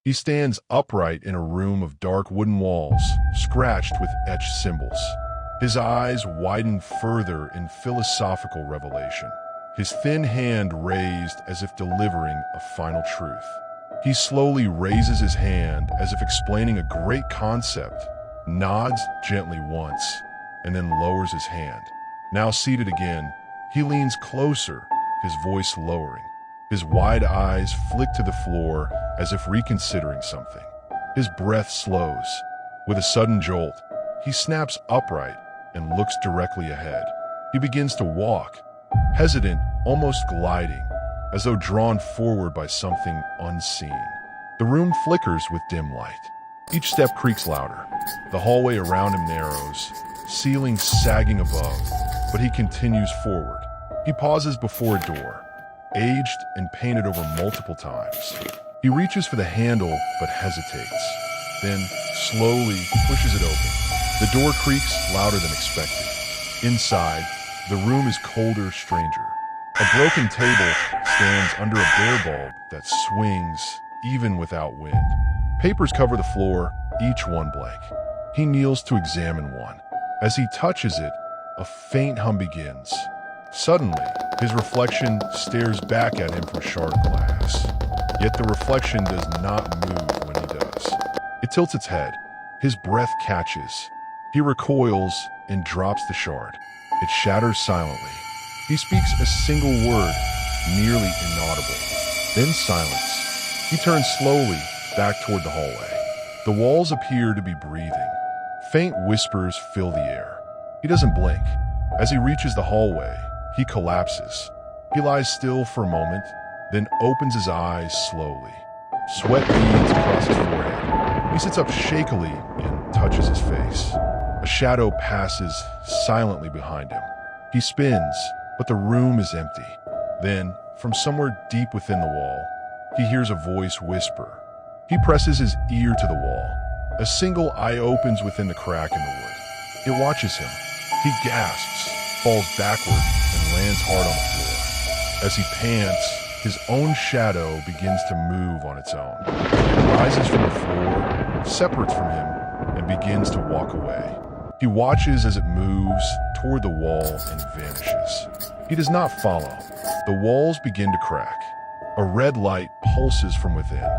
He stands upright in a room of dark wooden walls, scratched with etched symbols. His eyes widen further in philosophical revelation, his thin hand raised as if delivering a final truth. He slowly raises his hand as if explaining a great concept, nods gently once, and then lowers his hand. Now seated again, he leans closer, his voice lowering. His wide eyes flick to the floor as if reconsidering something. His breath slows. With a sudden jolt, he snaps upright and looks directly ahead. He begins to walk, hesitant, almost gliding, as though drawn forward by something unseen. The room flickers with dim light. Each step creaks louder. The hallway around him narrows, ceiling sagging above, but he continues forward. He pauses before a door, aged and painted over multiple times. He reaches for the handle but hesitates, then slowly pushes it open. The door creaks louder than expected. Inside, the room is colder, stranger. A broken table stands under a bare bulb that swings even without wind. Papers cover the floor, each one blank. He kneels to examine one. As he touches it, a faint hum begins. Suddenly, his reflection stares back at him from shard glass. Yet the reflection does not move when he does. It tilts its head. His breath catches. He recoils and drops the shard. It shatters silently. He speaks a single word, nearly inaudible. Then silence. He turns slowly back toward the hallway. The walls appear to be breathing. Faint whispers fill the air. He doesn't blink. As he reaches the hallway, he collapses. He lies still for a moment, then opens his eyes slowly. Sweat beads across his forehead. He sits up shakily and touches his face. A shadow passes silently behind him. He spins, but the room is empty. Then, from somewhere deep within the wall, he hears a voice whisper. He presses his ear to the wall. A single eye opens within the crack in the wood. It watches him. He gasps, falls backward, and lands hard on the floor. As he pants, his own shadow begins to move on its own. It rises from the floor, separates from him, and begins to walk away. He watches as it moves toward the wall and vanishes. He does not follow. The walls begin to crack. A red light pulses from within.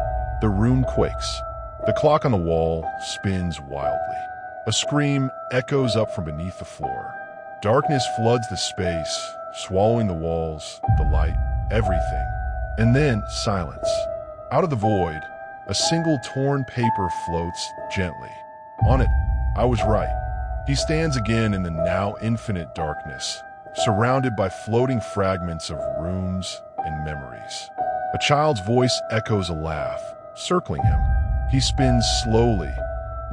The room quakes. The clock on the wall spins wildly. A scream echoes up from beneath the floor. Darkness floods the space, swallowing the walls, the light, everything. And then silence. Out of the void, a single torn paper floats gently. On it, "I was right." He stands again in the now infinite darkness, surrounded by floating fragments of rooms and memories. A child's voice echoes a laugh, circling him. He spins slowly,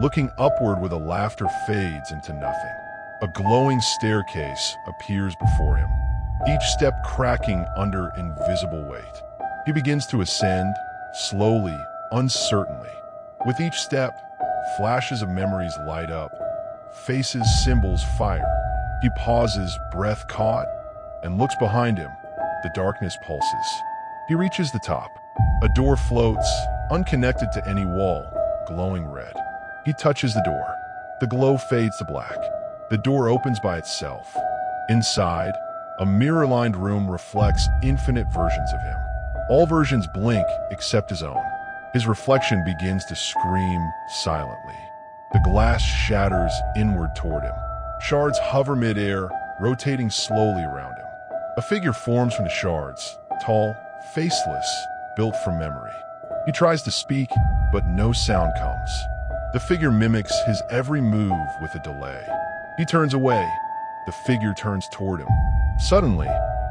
looking upward where the laughter fades into nothing. A glowing staircase appears before him, each step cracking under invisible weight. He begins to ascend, slowly, uncertainly. With each step, flashes of memories light up. Faces, symbols fire. He pauses, breath caught, and looks behind him. The darkness pulses. He reaches the top. A door floats, unconnected to any wall, glowing red. He touches the door. The glow fades to black. The door opens by itself. Inside, a mirror-lined room reflects infinite versions of him. All versions blink except his own. His reflection begins to scream silently. The glass shatters inward toward him. Shards hover midair, rotating slowly around him. A figure forms from the shards, tall, faceless, built from memory. He tries to speak, but no sound comes. The figure mimics his every move with a delay. He turns away. The figure turns toward him. Suddenly,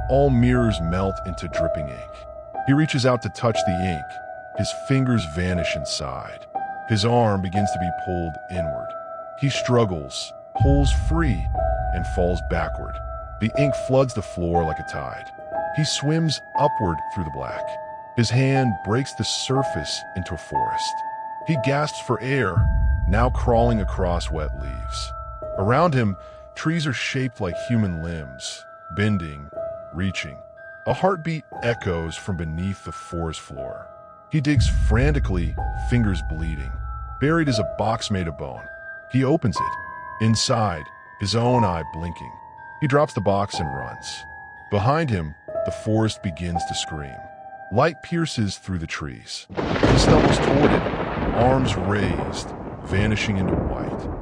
all mirrors melt into dripping ink. He reaches out to touch the ink. His fingers vanish inside. His arm begins to be pulled inward. He struggles, pulls free, and falls backward. The ink floods the floor like a tide. He swims upward through the black. His hand breaks the surface into a forest. He gasps for air, now crawling across wet leaves. Around him, trees are shaped like human limbs, bending, reaching. A heartbeat echoes from beneath the forest floor. He digs frantically, fingers bleeding. Buried is a box made of bone. He opens it. Inside, his own eye blinking. He drops the box and runs. Behind him, the forest begins to scream. Light pierces through the trees. He stumbles toward it, arms raised, vanishing into white.